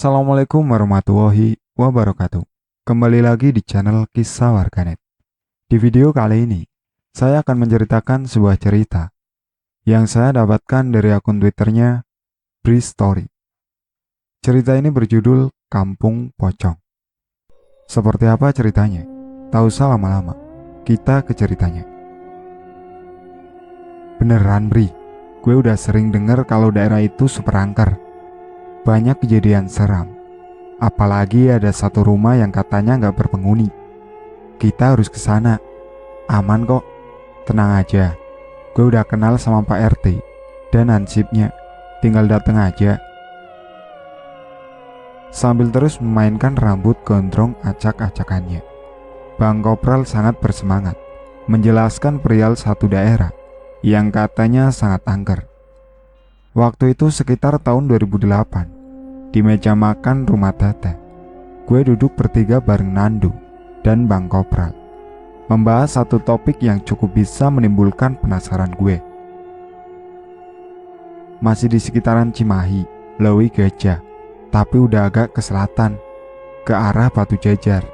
Assalamualaikum warahmatullahi wabarakatuh. Kembali lagi di channel Kisah Warganet. Di video kali ini, saya akan menceritakan sebuah cerita yang saya dapatkan dari akun Twitternya Bristory. Cerita ini berjudul Kampung Pocong. Seperti apa ceritanya? Tak usah lama-lama, kita ke ceritanya. Beneran Bri, gue udah sering denger kalau daerah itu super angker. Banyak kejadian seram. Apalagi ada satu rumah yang katanya nggak berpenghuni. Kita harus ke sana. Aman kok. Tenang aja. Gue udah kenal sama Pak RT dan hansipnya. Tinggal dateng aja. Sambil terus memainkan rambut gondrong acak-acakannya, Bang Kopral sangat bersemangat menjelaskan perihal satu daerah yang katanya sangat angker. Waktu itu sekitar tahun 2008, di meja makan rumah Teteh, gue duduk bertiga bareng Nandu dan Bang Kopral, membahas satu topik yang cukup bisa menimbulkan penasaran gue. Masih di sekitaran Cimahi, Lewi Gajah, tapi udah agak ke selatan, ke arah Batu Jajar.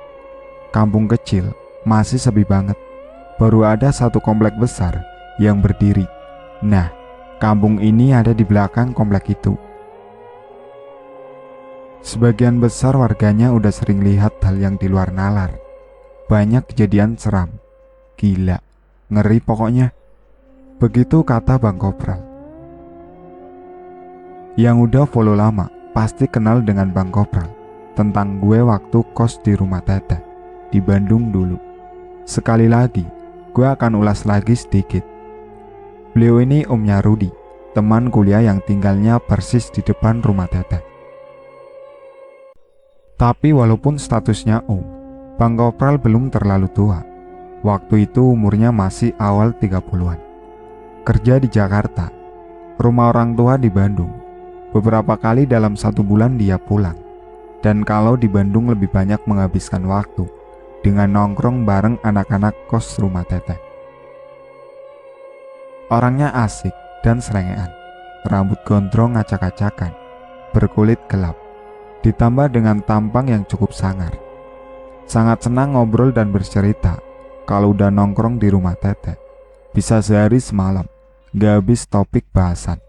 Kampung kecil, masih sepi banget. Baru ada satu komplek besar yang berdiri. Nah, kampung ini ada di belakang komplek itu. Sebagian besar warganya udah sering lihat hal yang di luar nalar. Banyak kejadian seram. Gila, ngeri pokoknya. Begitu kata Bang Kopral. Yang udah follow lama pasti kenal dengan Bang Kopral tentang gue waktu kos di rumah Teteh di Bandung dulu. Sekali lagi, gue akan ulas lagi sedikit. Beliau ini omnya Rudi, teman kuliah yang tinggalnya persis di depan rumah Teteh. Tapi walaupun statusnya om, Bang Kopral belum terlalu tua. Waktu itu umurnya masih awal 30-an. Kerja di Jakarta, rumah orang tua di Bandung. Beberapa kali dalam satu bulan dia pulang. Dan kalau di Bandung lebih banyak menghabiskan waktu dengan nongkrong bareng anak-anak kos rumah Teteh. Orangnya asik dan selengean, rambut gondrong acak-acakan, berkulit gelap, ditambah dengan tampang yang cukup sangar. Sangat senang ngobrol dan bercerita. Kalau udah nongkrong di rumah Teteh, bisa sehari semalam, gak habis topik bahasan.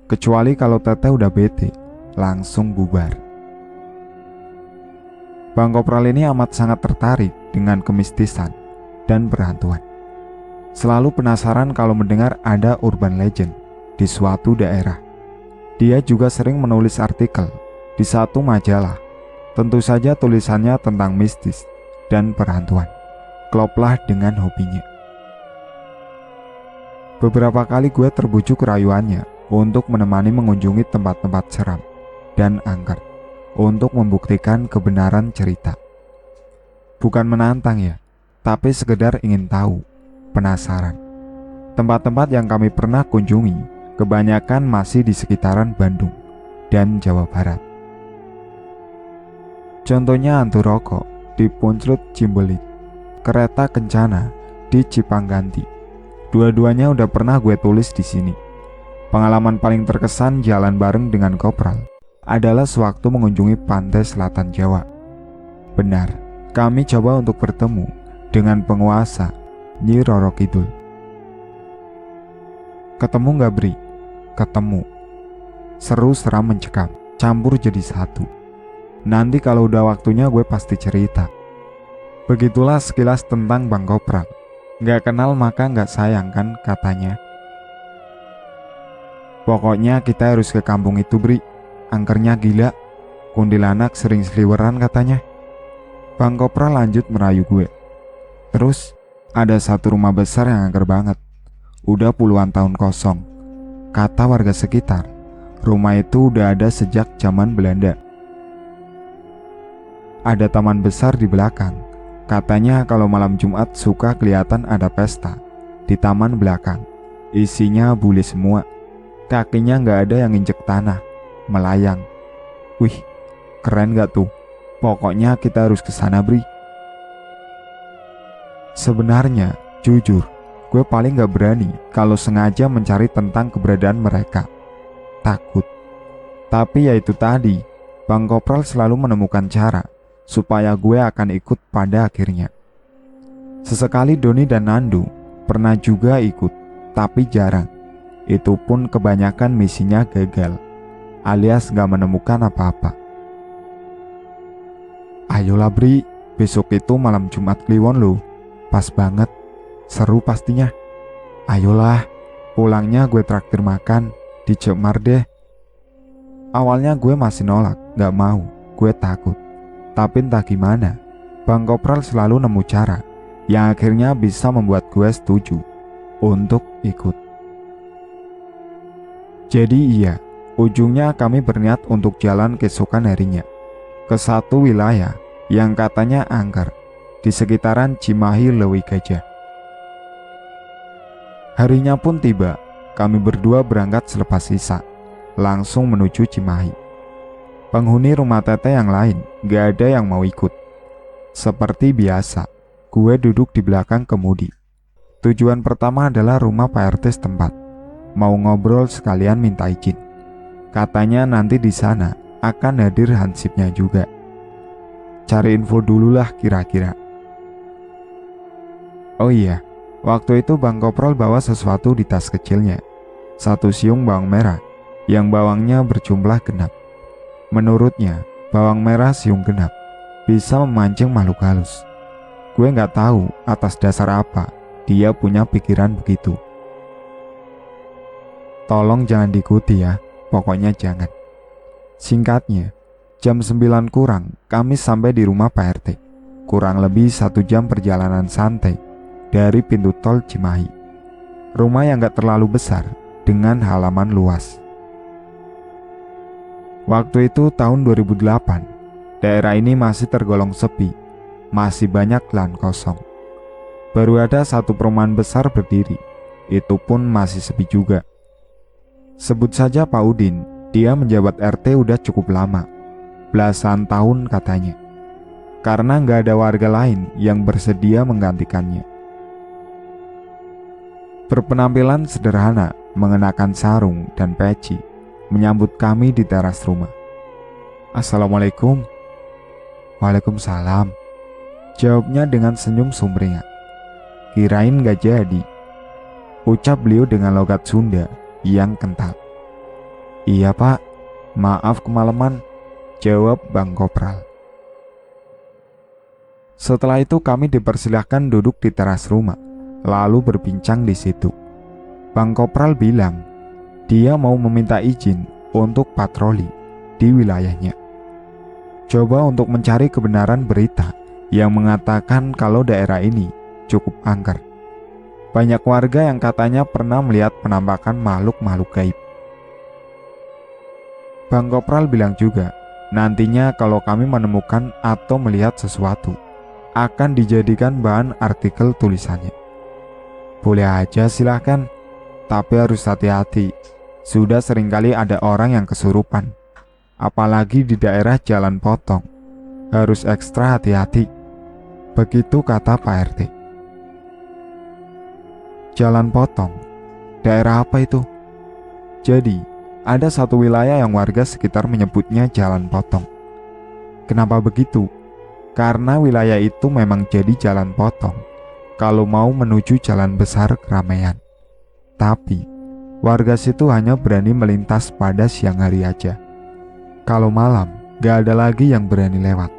Kecuali kalau Teteh udah bete, langsung bubar. Bang Kopral ini amat sangat tertarik dengan kemistisan dan perhantuan. Selalu penasaran kalau mendengar ada urban legend di suatu daerah. Dia juga sering menulis artikel di satu majalah. Tentu saja tulisannya tentang mistis dan perhantuan. Kloplah dengan hobinya. Beberapa kali gue terbujuk rayuannya untuk menemani mengunjungi tempat-tempat seram dan angker untuk membuktikan kebenaran cerita. Bukan menantang ya, tapi sekedar ingin tahu. Penasaran. Tempat-tempat yang kami pernah kunjungi kebanyakan masih di sekitaran Bandung dan Jawa Barat. Contohnya Hantu Rokok di Punclut Cimbelit, Kereta Kencana di Cipangganti. Dua-duanya udah pernah gue tulis di sini. Pengalaman paling terkesan jalan bareng dengan Kopral adalah sewaktu mengunjungi pantai selatan Jawa. Benar, kami coba untuk bertemu dengan penguasa Nyi Roro Kidul. Ketemu gak Bri? Ketemu. Seru seram mencekam, campur jadi satu. Nanti kalau udah waktunya gue pasti cerita. Begitulah sekilas tentang Bang Kopral. Gak kenal maka gak sayang kan katanya. Pokoknya kita harus ke kampung itu Bri. Angkernya gila. Kuntilanak sering seliweran katanya. Bang Kopral lanjut merayu gue. Terus ada satu rumah besar yang angker banget. Udah puluhan tahun kosong. Kata warga sekitar, rumah itu udah ada sejak zaman Belanda. Ada taman besar di belakang. Katanya kalau malam Jumat suka kelihatan ada pesta di taman belakang. Isinya bule semua. Kakinya gak ada yang injek tanah, melayang. Wih, keren gak tuh? Pokoknya kita harus ke sana Bri. Sebenarnya, jujur, gue paling gak berani kalau sengaja mencari tentang keberadaan mereka. Takut. Tapi ya itu tadi, Bang Kopral selalu menemukan cara supaya gue akan ikut pada akhirnya. Sesekali Doni dan Nandu pernah juga ikut, tapi jarang. Itu pun kebanyakan misinya gagal, alias gak menemukan apa-apa. Ayolah Bri, besok itu malam Jumat Kliwon loh. Pas banget, seru pastinya. Ayolah, pulangnya gue traktir makan di Cemar deh. Awalnya gue masih nolak, gak mau, gue takut. Tapi entah gimana, Bang Kopral selalu nemu cara yang akhirnya bisa membuat gue setuju untuk ikut. Jadi iya, ujungnya kami berniat untuk jalan keesokan harinya ke satu wilayah yang katanya angker di sekitaran Cimahi Lewi Gajah. Harinya pun tiba, kami berdua berangkat selepas sisa, langsung menuju Cimahi. Penghuni rumah Teteh yang lain gak ada yang mau ikut. Seperti biasa, gue duduk di belakang kemudi. Tujuan pertama adalah rumah Pak RT setempat. Mau ngobrol sekalian minta izin. Katanya nanti di sana akan hadir hansipnya juga. Cari info dululah kira-kira. Oh iya, waktu itu Bang Kopral bawa sesuatu di tas kecilnya. Satu siung bawang merah yang bawangnya berjumlah genap. Menurutnya, bawang merah siung genap bisa memancing makhluk halus. Gue gak tahu atas dasar apa dia punya pikiran begitu. Tolong jangan diikuti ya, pokoknya jangan. Singkatnya, jam 9 kurang kami sampai di rumah Pak RT. Kurang lebih 1 jam perjalanan santai dari pintu tol Cimahi. Rumah yang gak terlalu besar dengan halaman luas. Waktu itu tahun 2008, daerah ini masih tergolong sepi. Masih banyak lahan kosong. Baru ada satu perumahan besar berdiri. Itu pun masih sepi juga. Sebut saja Pak Udin. Dia menjabat RT udah cukup lama. Belasan tahun katanya. Karena gak ada warga lain yang bersedia menggantikannya. Berpenampilan sederhana, mengenakan sarung dan peci, menyambut kami di teras rumah. Assalamualaikum. Waalaikumsalam, jawabnya dengan senyum sumringah. Kirain gak jadi, ucap beliau dengan logat Sunda yang kental. Iya Pak, maaf kemalaman, jawab Bang Kopral. Setelah itu kami dipersilahkan duduk di teras rumah, lalu berbincang di situ. Bang Kopral bilang dia mau meminta izin untuk patroli di wilayahnya. Coba untuk mencari kebenaran berita yang mengatakan kalau daerah ini cukup angker. Banyak warga yang katanya pernah melihat penampakan makhluk-makhluk gaib. Bang Kopral bilang juga, nantinya kalau kami menemukan atau melihat sesuatu, akan dijadikan bahan artikel tulisannya. Boleh aja silahkan, tapi harus hati-hati. Sudah seringkali ada orang yang kesurupan, apalagi di daerah jalan potong. Harus ekstra hati-hati. Begitu kata Pak RT. Jalan potong, daerah apa itu? Jadi, ada satu wilayah yang warga sekitar menyebutnya jalan potong. Kenapa begitu? Karena wilayah itu memang jadi jalan potong kalau mau menuju jalan besar keramaian. Tapi, warga situ hanya berani melintas pada siang hari aja. Kalau malam, gak ada lagi yang berani lewat.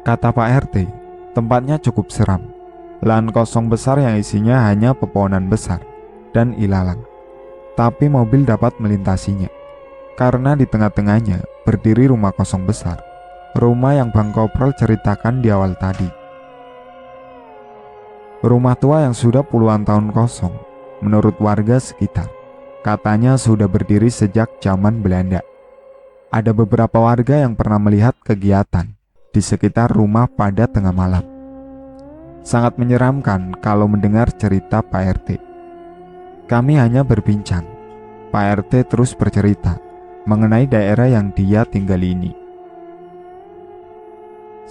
Kata Pak RT, tempatnya cukup seram. Lahan kosong besar yang isinya hanya pepohonan besar dan ilalang. Tapi mobil dapat melintasinya. Karena di tengah-tengahnya berdiri rumah kosong besar. Rumah yang Bang Kopral ceritakan di awal tadi. Rumah tua yang sudah puluhan tahun kosong. Menurut warga sekitar, katanya sudah berdiri sejak zaman Belanda. Ada beberapa warga yang pernah melihat kegiatan di sekitar rumah pada tengah malam. Sangat menyeramkan kalau mendengar cerita Pak RT. Kami hanya berbincang. Pak RT terus bercerita mengenai daerah yang dia tinggali ini.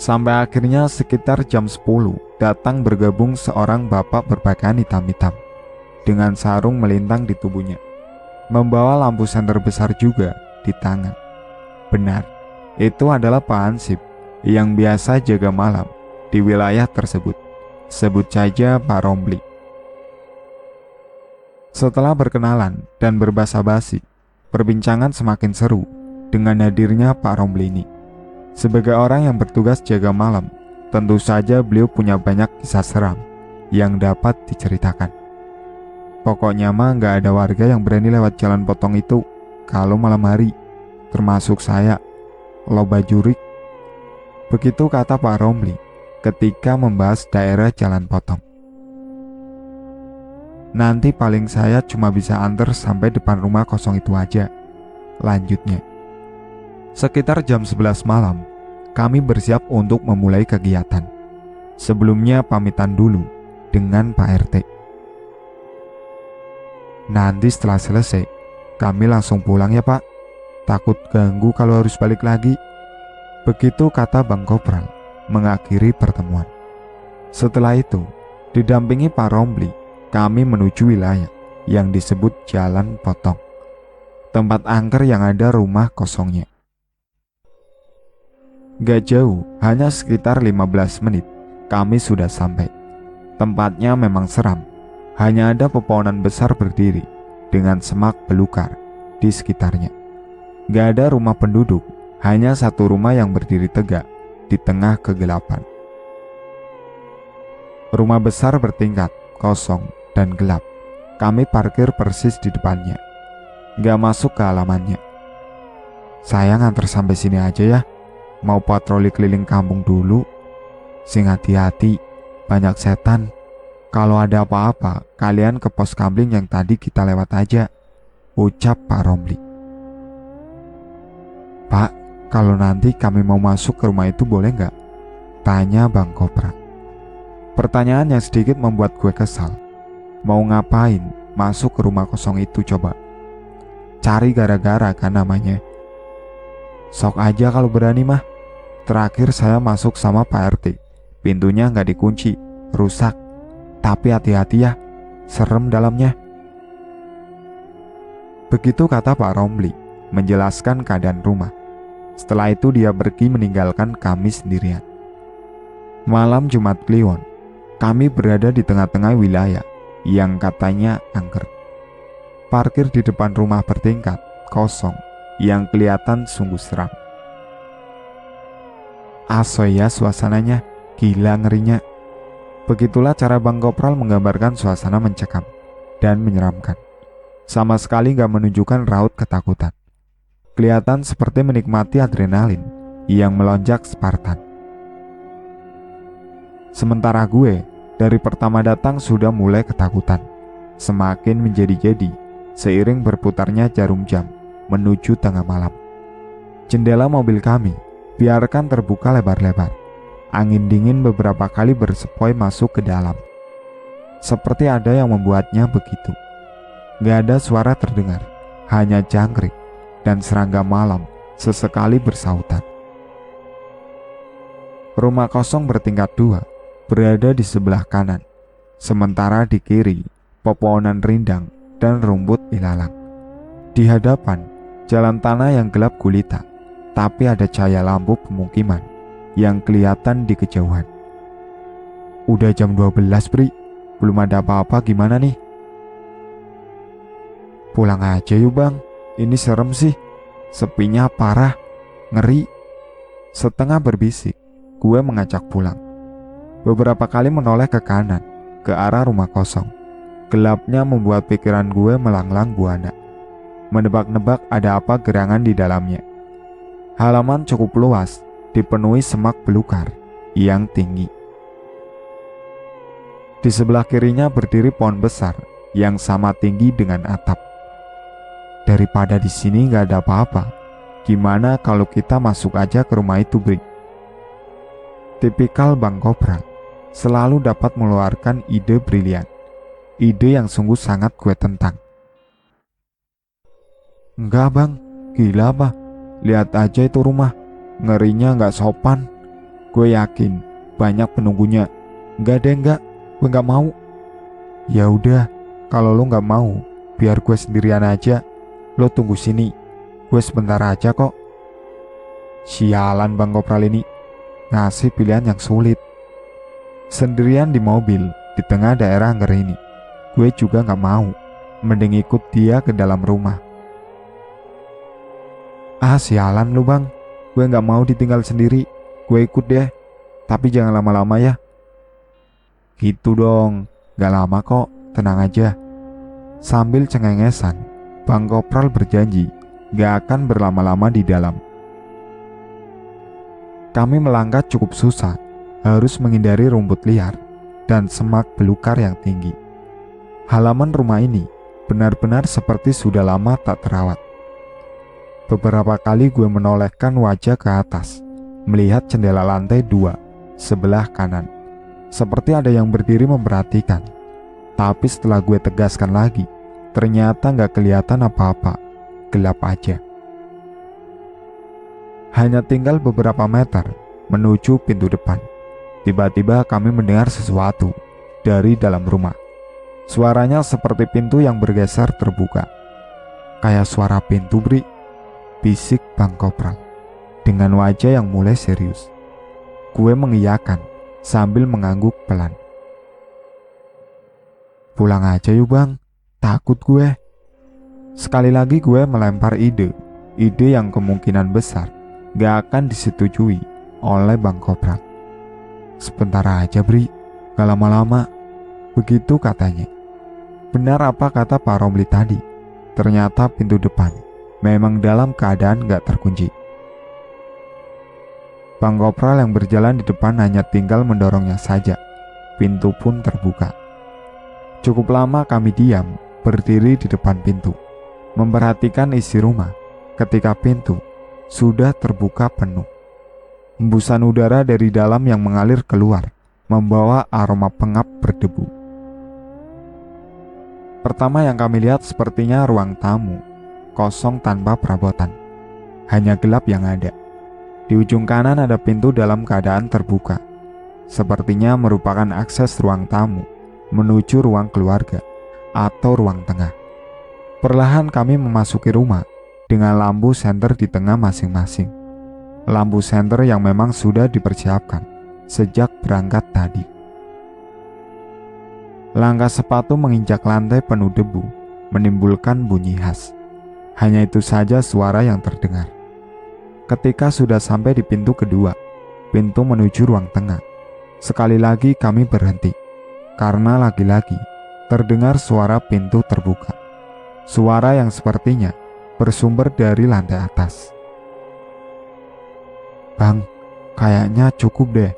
Sampai akhirnya sekitar jam 10 datang bergabung seorang bapak berpakaian hitam-hitam dengan sarung melintang di tubuhnya, membawa lampu senter besar juga di tangan. Benar, itu adalah Pak Hansip yang biasa jaga malam di wilayah tersebut. Sebut saja Pak Romli. Setelah berkenalan dan berbasa-basi, perbincangan semakin seru dengan hadirnya Pak Romli ini. Sebagai orang yang bertugas jaga malam, tentu saja beliau punya banyak kisah seram yang dapat diceritakan. Pokoknya mah gak ada warga yang berani lewat jalan potong itu kalau malam hari, termasuk saya, loba jurik. Begitu kata Pak Romli ketika membahas daerah jalan potong. Nanti paling saya cuma bisa antar sampai depan rumah kosong itu aja, lanjutnya. Sekitar jam 11 malam, kami bersiap untuk memulai kegiatan. Sebelumnya pamitan dulu dengan Pak RT. Nanti setelah selesai, kami langsung pulang ya Pak. Takut ganggu kalau harus balik lagi. Begitu kata Bang Kopral mengakhiri pertemuan. Setelah itu, didampingi Pak Romli, kami menuju wilayah yang disebut Jalan Potong, tempat angker yang ada rumah kosongnya. Gak jauh, hanya sekitar 15 menit, kami sudah sampai. Tempatnya memang seram. Hanya ada pepohonan besar berdiri dengan semak belukar di sekitarnya. Gak ada rumah penduduk, hanya satu rumah yang berdiri tegak di tengah kegelapan. Rumah besar bertingkat, kosong dan gelap. Kami parkir persis di depannya. Gak masuk ke halamannya. Saya nganter sampai sini aja ya. Mau patroli keliling kampung dulu. Sing hati-hati, banyak setan. Kalau ada apa-apa, kalian ke pos kamling yang tadi kita lewat aja, ucap Pak Romli. Pak, kalau nanti kami mau masuk ke rumah itu boleh nggak? Tanya Bang Kopra. Pertanyaan yang sedikit membuat gue kesal. Mau ngapain masuk ke rumah kosong itu coba? Cari gara-gara kan namanya. Sok aja kalau berani mah. Terakhir saya masuk sama Pak RT. Pintunya nggak dikunci, rusak. Tapi hati-hati ya, serem dalamnya. Begitu kata Pak Romli menjelaskan keadaan rumah. Setelah itu dia pergi meninggalkan kami sendirian. Malam Jumat Kliwon, kami berada di tengah-tengah wilayah yang katanya angker. Parkir di depan rumah bertingkat, kosong, yang kelihatan sungguh seram. Asoy ya suasananya, gila ngerinya. Begitulah cara Bang Kopral menggambarkan suasana mencekam dan menyeramkan. Sama sekali gak menunjukkan raut ketakutan. Kelihatan seperti menikmati adrenalin yang melonjak Spartan. Sementara gue, dari pertama datang sudah mulai ketakutan. Semakin menjadi-jadi seiring berputarnya jarum jam menuju tengah malam. Jendela mobil kami biarkan terbuka lebar-lebar. Angin dingin beberapa kali bersepoi masuk ke dalam. Seperti ada yang membuatnya begitu. Gak ada suara terdengar, hanya jangkrik dan serangga malam sesekali bersautan. Rumah kosong bertingkat 2 berada di sebelah kanan, sementara di kiri pepohonan rindang dan rumput ilalang. Di hadapan jalan tanah yang gelap gulita, tapi ada cahaya lampu pemukiman yang kelihatan di kejauhan. Udah jam 12 Bri, belum ada apa-apa gimana nih? Pulang aja yuk bang, ini serem sih, sepinya parah, ngeri. Setengah berbisik, gue mengajak pulang. Beberapa kali menoleh ke kanan, ke arah rumah kosong. Gelapnya membuat pikiran gue melanglang buana, menebak-nebak ada apa gerangan di dalamnya. Halaman cukup luas, dipenuhi semak belukar yang tinggi. Di sebelah kirinya berdiri pohon besar yang sama tinggi dengan atap. Daripada di sini gak ada apa-apa, gimana kalau kita masuk aja ke rumah itu, Bri? Tipikal Bang Kopral, selalu dapat mengeluarkan ide brilian, ide yang sungguh sangat gue tentang. Enggak bang, gila apa? Lihat aja itu rumah, ngerinya gak sopan. Gue yakin banyak penunggunya. Enggak deh, enggak, gue gak mau. Ya udah, kalau lo gak mau, biar gue sendirian aja. Lo tunggu sini, gue sebentar aja kok. Sialan Bang Kopral ini, ngasih pilihan yang sulit. Sendirian di mobil, di tengah daerah angker ini, gue juga gak mau. Mending ikut dia ke dalam rumah. Ah sialan lu bang, gue gak mau ditinggal sendiri. Gue ikut deh, tapi jangan lama-lama ya. Gitu dong, gak lama kok, tenang aja. Sambil cengengesan, Bang Kopral berjanji gak akan berlama-lama di dalam. Kami melangkah cukup susah, harus menghindari rumput liar dan semak belukar yang tinggi. Halaman rumah ini benar-benar seperti sudah lama tak terawat. Beberapa kali gue menolehkan wajah ke atas, melihat jendela lantai 2 sebelah kanan. Seperti ada yang berdiri memperhatikan. Tapi setelah gue tegaskan lagi, ternyata gak kelihatan apa-apa, gelap aja. Hanya tinggal beberapa meter menuju pintu depan. Tiba-tiba kami mendengar sesuatu dari dalam rumah. Suaranya seperti pintu yang bergeser terbuka. Kayak suara pintu, Bri, bisik Bang Kopral dengan wajah yang mulai serius. Gue mengiyakan sambil mengangguk pelan. Pulang aja yuk bang, takut gue. Sekali lagi gue melempar ide yang kemungkinan besar gak akan disetujui oleh Bang Kopral. Sebentar aja Bri, gak lama-lama, begitu katanya. Benar apa kata Pak Romli tadi, ternyata pintu depan memang dalam keadaan gak terkunci. Bang Kopral yang berjalan di depan hanya tinggal mendorongnya saja, pintu pun terbuka. Cukup lama kami diam, berdiri di depan pintu, memperhatikan isi rumah ketika pintu sudah terbuka penuh. Hembusan udara dari dalam yang mengalir keluar, membawa aroma pengap berdebu. Pertama yang kami lihat sepertinya ruang tamu, kosong tanpa perabotan. Hanya gelap yang ada. Di ujung kanan ada pintu dalam keadaan terbuka. Sepertinya merupakan akses ruang tamu menuju ruang keluarga atau ruang tengah. Perlahan kami memasuki rumah dengan lampu senter di tengah masing-masing. Lampu senter yang memang sudah dipersiapkan sejak berangkat tadi. Langkah sepatu menginjak lantai penuh debu menimbulkan bunyi khas. Hanya itu saja suara yang terdengar. Ketika sudah sampai di pintu kedua, pintu menuju ruang tengah, sekali lagi kami berhenti karena lagi-lagi terdengar suara pintu terbuka. Suara yang sepertinya bersumber dari lantai atas. Bang, kayaknya cukup deh.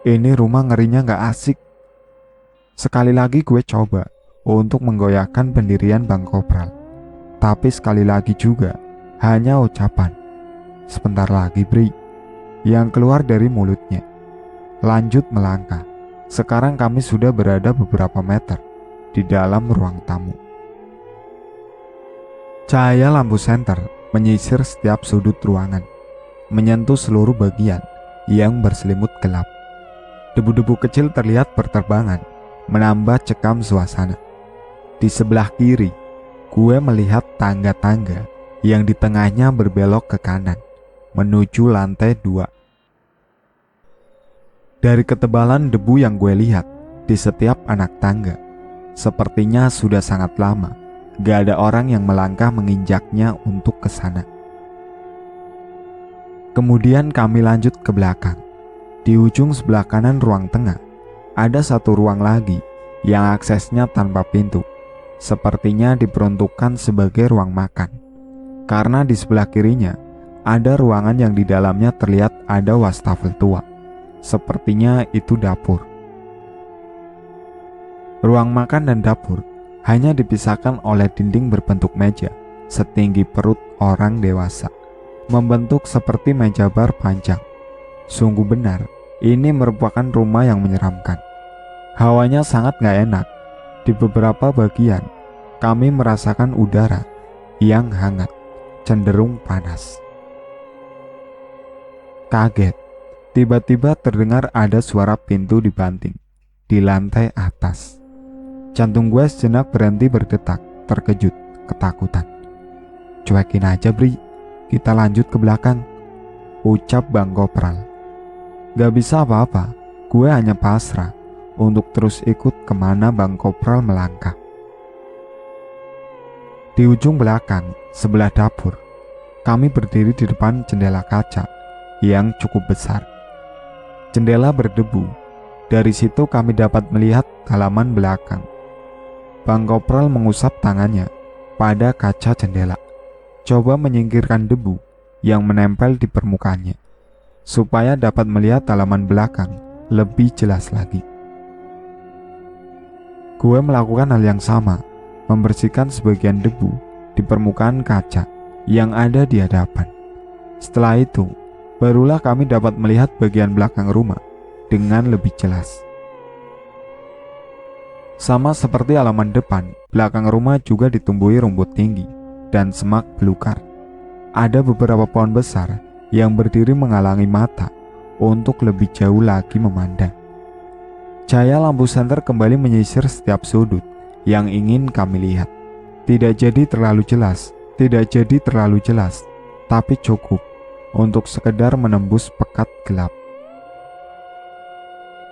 Ini rumah ngerinya gak asik. Sekali lagi gue coba untuk menggoyahkan pendirian Bang Kopral. Tapi sekali lagi juga hanya ucapan. Sebentar lagi Bri, yang keluar dari mulutnya. Lanjut melangkah. Sekarang kami sudah berada beberapa meter di dalam ruang tamu. Cahaya lampu senter menyisir setiap sudut ruangan, menyentuh seluruh bagian yang berselimut gelap. Debu-debu kecil terlihat berterbangan, menambah cekam suasana. Di sebelah kiri, gue melihat tangga-tangga yang di tengahnya berbelok ke kanan, menuju lantai 2. Dari ketebalan debu yang gue lihat di setiap anak tangga, sepertinya sudah sangat lama gak ada orang yang melangkah menginjaknya untuk ke sana. Kemudian kami lanjut ke belakang. Di ujung sebelah kanan ruang tengah, ada satu ruang lagi yang aksesnya tanpa pintu. Sepertinya diperuntukkan sebagai ruang makan. Karena di sebelah kirinya, ada ruangan yang di dalamnya terlihat ada wastafel tua. Sepertinya itu dapur. Ruang makan dan dapur hanya dipisahkan oleh dinding berbentuk meja setinggi perut orang dewasa, membentuk seperti meja bar panjang. Sungguh benar, ini merupakan rumah yang menyeramkan. Hawanya sangat gak enak. Di beberapa bagian, kami merasakan udara yang hangat, cenderung panas. Kaget, tiba-tiba terdengar ada suara pintu dibanting di lantai atas. Jantung gue sejenak berhenti berdetak, terkejut, ketakutan. Cuekin aja Bri, kita lanjut ke belakang. ucap Bang Kopral. Gak bisa apa-apa, gue hanya pasrah untuk terus ikut kemana Bang Kopral melangkah. Di ujung belakang, sebelah dapur, kami berdiri di depan jendela kaca yang cukup besar. Jendela berdebu, dari situ kami dapat melihat halaman belakang. Bang Kopral mengusap tangannya pada kaca jendela, coba menyingkirkan debu yang menempel di permukaannya, supaya dapat melihat halaman belakang lebih jelas lagi. Gue melakukan hal yang sama, membersihkan sebagian debu di permukaan kaca yang ada di hadapan. Setelah itu, barulah kami dapat melihat bagian belakang rumah dengan lebih jelas. Sama seperti halaman depan, belakang rumah juga ditumbuhi rumput tinggi dan semak belukar. Ada beberapa pohon besar yang berdiri menghalangi mata untuk lebih jauh lagi memandang. Cahaya lampu senter kembali menyisir setiap sudut yang ingin kami lihat. Tidak jadi terlalu jelas, tapi cukup untuk sekedar menembus pekat gelap.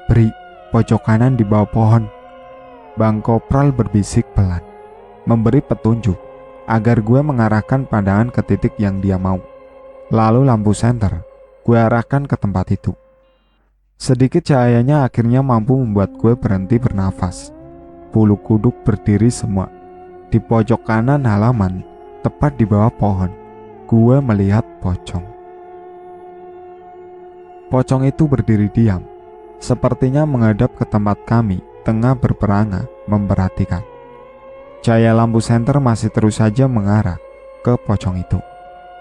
Beri, pojok kanan di bawah pohon. Bang Kopral berbisik pelan, memberi petunjuk agar gue mengarahkan pandangan ke titik yang dia mau. Lalu lampu senter gue arahkan ke tempat itu. Sedikit cahayanya akhirnya mampu membuat gue berhenti bernafas. Bulu kuduk berdiri semua. Di pojok kanan halaman, tepat di bawah pohon, gue melihat pocong. Pocong itu berdiri diam, sepertinya menghadap ke tempat kami tengah berperanga memperhatikan. Cahaya lampu senter masih terus saja mengarah ke pocong itu,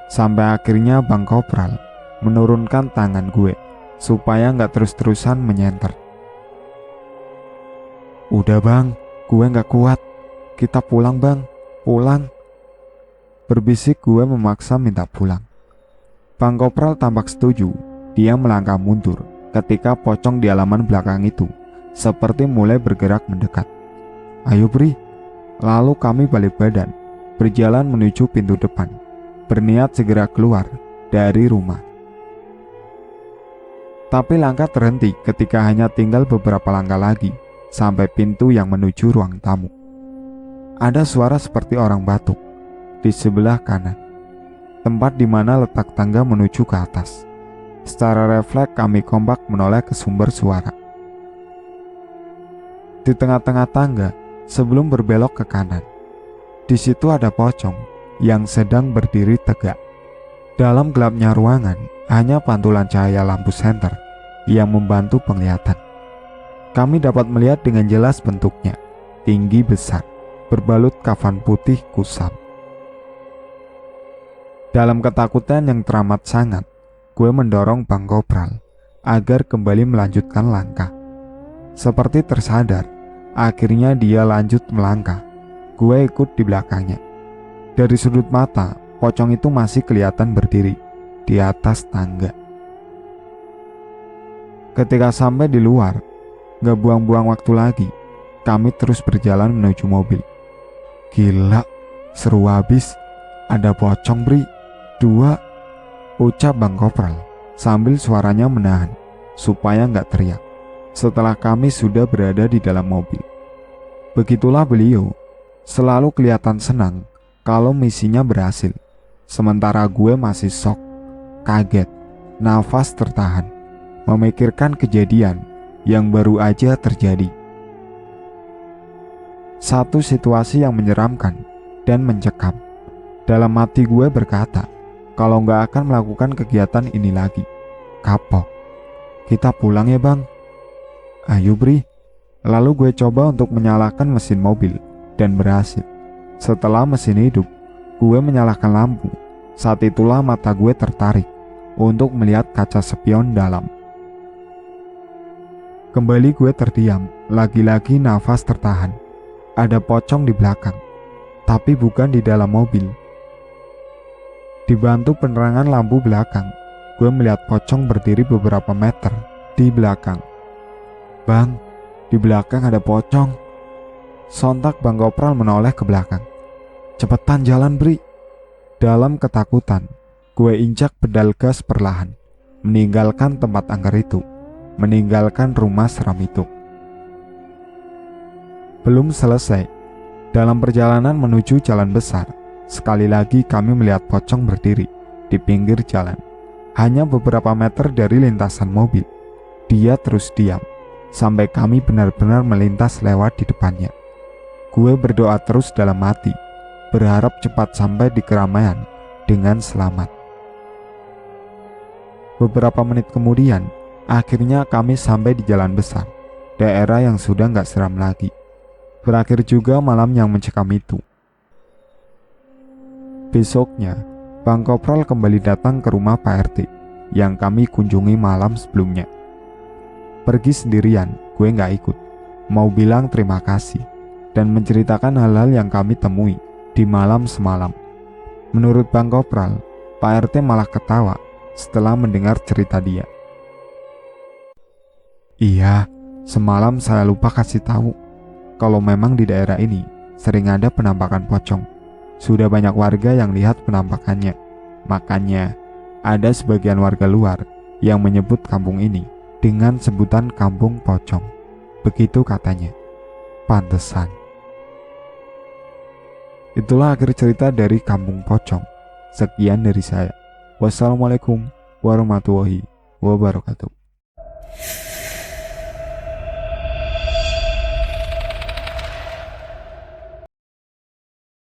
sampai akhirnya Bang Kopral menurunkan tangan gue supaya gak terus-terusan menyenter. Udah bang, gue gak kuat, kita pulang bang, pulang. Berbisik gue memaksa minta pulang. Bang Kopral tampak setuju. Dia melangkah mundur ketika pocong di halaman belakang itu seperti mulai bergerak mendekat. Ayo Bri. Lalu kami balik badan, berjalan menuju pintu depan, berniat segera keluar dari rumah. Tapi langkah terhenti ketika hanya tinggal beberapa langkah lagi sampai pintu yang menuju ruang tamu. Ada suara seperti orang batuk di sebelah kanan, tempat di mana letak tangga menuju ke atas. Secara refleks kami kompak menoleh ke sumber suara. Di tengah-tengah tangga, sebelum berbelok ke kanan, di situ ada pocong yang sedang berdiri tegak. Dalam gelapnya ruangan, hanya pantulan cahaya lampu senter yang membantu penglihatan. Kami dapat melihat dengan jelas bentuknya, tinggi besar, berbalut kafan putih kusam. Dalam ketakutan yang teramat sangat, gue mendorong Bang Kopral agar kembali melanjutkan langkah. Seperti tersadar, akhirnya dia lanjut melangkah. Gue ikut di belakangnya. Dari sudut mata, pocong itu masih kelihatan berdiri di atas tangga. Ketika sampai di luar, gak buang-buang waktu lagi, kami terus berjalan menuju mobil. Gila, seru habis. Ada pocong Bri, 2, ucap Bang Kopral sambil suaranya menahan supaya gak teriak setelah kami sudah berada di dalam mobil. Begitulah beliau, selalu kelihatan senang kalau misinya berhasil. Sementara gue masih shock, kaget, nafas tertahan, memikirkan kejadian yang baru aja terjadi. Satu situasi yang menyeramkan dan mencekam. Dalam hati gue berkata, kalau gak akan melakukan kegiatan ini lagi. Kapok. Kita pulang ya bang. Ayo Bri. Lalu gue coba untuk menyalakan mesin mobil dan berhasil. Setelah mesin hidup, gue menyalakan lampu. Saat itulah mata gue tertarik untuk melihat kaca spion dalam. Kembali gue terdiam, lagi-lagi nafas tertahan. Ada pocong di belakang, tapi bukan di dalam mobil. Dibantu penerangan lampu belakang, gue melihat pocong berdiri beberapa meter di belakang. Bang, di belakang ada pocong. Sontak Bang Kopral menoleh ke belakang. Cepetan jalan Bri. Dalam ketakutan, Gue injak pedal gas perlahan, meninggalkan tempat angker itu, meninggalkan rumah seram itu. Belum selesai, dalam perjalanan menuju jalan besar, sekali lagi kami melihat pocong berdiri di pinggir jalan, hanya beberapa meter dari lintasan mobil. Dia terus diam, sampai kami benar-benar melintas lewat di depannya. Gue berdoa terus dalam hati, berharap cepat sampai di keramaian dengan selamat. Beberapa menit kemudian, akhirnya kami sampai di jalan besar, daerah yang sudah gak seram lagi. Berakhir juga malam yang mencekam itu. Besoknya, Bang Kopral kembali datang ke rumah Pak RT yang kami kunjungi malam sebelumnya. Pergi sendirian, gue gak ikut. Mau bilang terima kasih dan menceritakan hal-hal yang kami temui di malam semalam. Menurut Bang Kopral, Pak RT malah ketawa setelah mendengar cerita dia. Iya, semalam saya lupa kasih tahu kalau memang di daerah ini sering ada penampakan pocong. Sudah banyak warga yang lihat penampakannya. Makanya ada sebagian warga luar yang menyebut kampung ini dengan sebutan kampung pocong. Begitu katanya. Pantesan. Itulah akhir cerita dari Kampung Pocong. Sekian dari saya. Wassalamualaikum warahmatullahi wabarakatuh.